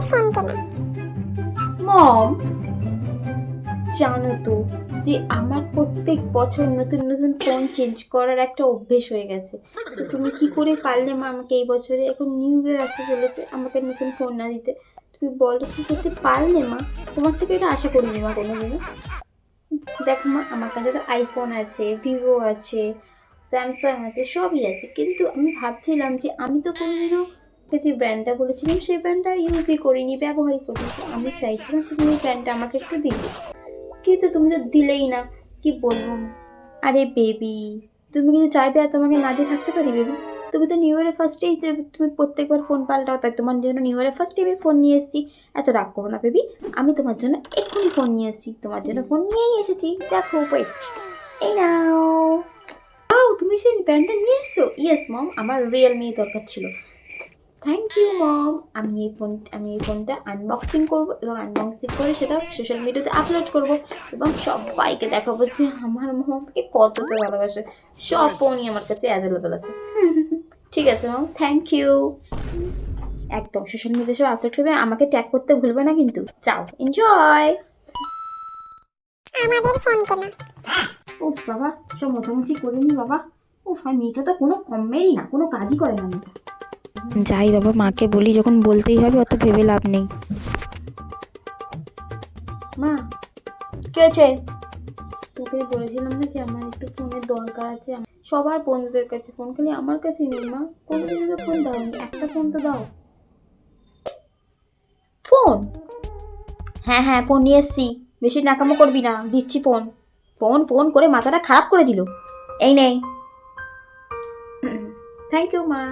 Phone কেনা। মম, জানো তো যে আমার প্রত্যেক বছর নতুন নতুন ফোন চেঞ্জ করার একটা অভ্যেস হয়ে গেছে। তো তুমি কি করে পারলে মা আমাকে এই বছরে, এখন নিউ ইয়ার আসতে চলেছে, আমাকে নতুন ফোন না দিতে? তুমি বলো, কি করতে পারলে মা? তোমার থেকে এটা আশা করিনি মা কোনোদিনও। দেখো মা, আমার কাছে তো আইফোন আছে, ভিভো আছে, স্যামসাং আছে, সবই আছে, কিন্তু আমি ভাবছিলাম যে আমি তো কোনোদিনও যে ব্র্যান্ডটা বলেছিলাম সেই ব্র্যান্ডটা ইউজই করিনি, ব্যবহারই করিনি। তো আমি চাইছিলাম তুমি এই ব্র্যান্ডটা আমাকে একটু দিতে, কিন্তু তুমি তো দিলেই না। কি বলবো? আরে বেবি, তুমি কিন্তু চাইবে আর তোমাকে না দিয়ে থাকতে পারি বেবি? তুমি তো নিউ ইয়ারের ফার্স্টেই যে তুমি প্রত্যেকবার ফোন পাল্টাও, তাই তোমার জন্য নিউ ইয়ারের ফার্স্টে আমি ফোন নিয়ে এসেছি। এত রাগ করো না বেবি, আমি তোমার জন্য এক্ষুনি ফোন নিয়ে এসেছি, তোমার জন্য ফোন নিয়েই এসেছি। দেখো, ওয়েট, এই নাও। আও, তুমি সেই ব্র্যান্ডটা নিয়ে এসছো? ইয়েস মম, আমার রিয়েলমি দরকার ছিল। Thank you mom. আমি এই ফোনটা আনবক্সিং করব, এবং আনবক্সিং করে সেটা সোশ্যাল মিডিয়াতে আপলোড করব, এবং সবাইকে দেখাবো যে আমার মমকে কতটা ভালোবাসে। সব ফোনই আমার কাছে অ্যাভেলেবেল আছে। ঠিক আছে মম, থ্যাংক ইউ। একদম সোশ্যাল মিডিয়া সব আপলোড করবে, আমাকে ট্যাগ করতে ভুলবে না কিন্তু। যাও, এনজয়। আমাদের ফোন কেনা। উফ বাবা, সব মোছামুছি করে নি বাবা। উফ, আর মেয়েটা তো কোনো কমেরই না, কোনো কাজই করে না মেয়েটা। যাই বাবা, মাকে বলি যখন বলতেই হবে, অত ভেবে লাভ নেই। মা, কি হয়েছে? তোকে বলেছিলাম না যে আমার একটু ফোনের দরকার আছে। সবার বন্ধুদের কাছে ফোন, খালি আমার কাছে নেই মা। কোনোদিনও তো ফোন দাওনি, একটা ফোন তো দাও। ফোন? হ্যাঁ হ্যাঁ, ফোন নিয়ে এসছি, বেশি নাকামো করবি না, দিচ্ছি ফোন। ফোন ফোন করে মাথাটা খারাপ করে দিল। এই নেই। থ্যাংক ইউ মা।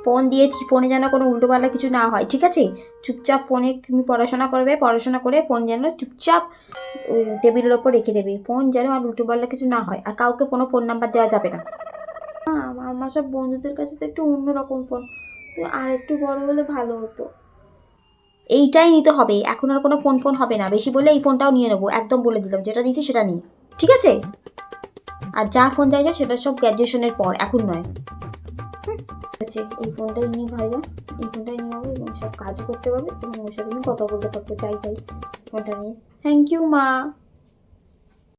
ফোন দিয়েছি, ফোনে যেন কোনো উল্টোপাল্টা কিছু না হয়, ঠিক আছে? চুপচাপ ফোনে তুমি পড়াশোনা করবে, পড়াশোনা করে ফোন যেন চুপচাপ ওই টেবিলের ওপর রেখে দেবে। ফোন যেন আর উল্টোপাল্টা কিছু না হয়, আর কাউকে ফোন নাম্বার দেওয়া যাবে না। আমার সব বন্ধুদের কাছে তো একটু অন্যরকম ফোন, তো আর একটু বড় হলে ভালো হতো। এইটাই নিতে হবে, এখন আর কোনো ফোন ফোন হবে না। বেশি বলে এই ফোনটাও নিয়ে নেবো, একদম বলে দিলাম, যেটা দিচ্ছি সেটা নিই, ঠিক আছে? আর যা ফোন চাইছে সেটা সব গ্র্যাজুয়েশনের পর, এখন নয়। আছে, এই ফোনটাই নিই ভাইরা, এই ফোনটাই নিয়ে যাবো, এবং সব কাজ করতে পারবে, এবং ওর সাথে আমি কথা বলতে পারবো, যাই তাই ফোনটা নিয়ে। থ্যাংক ইউ মা।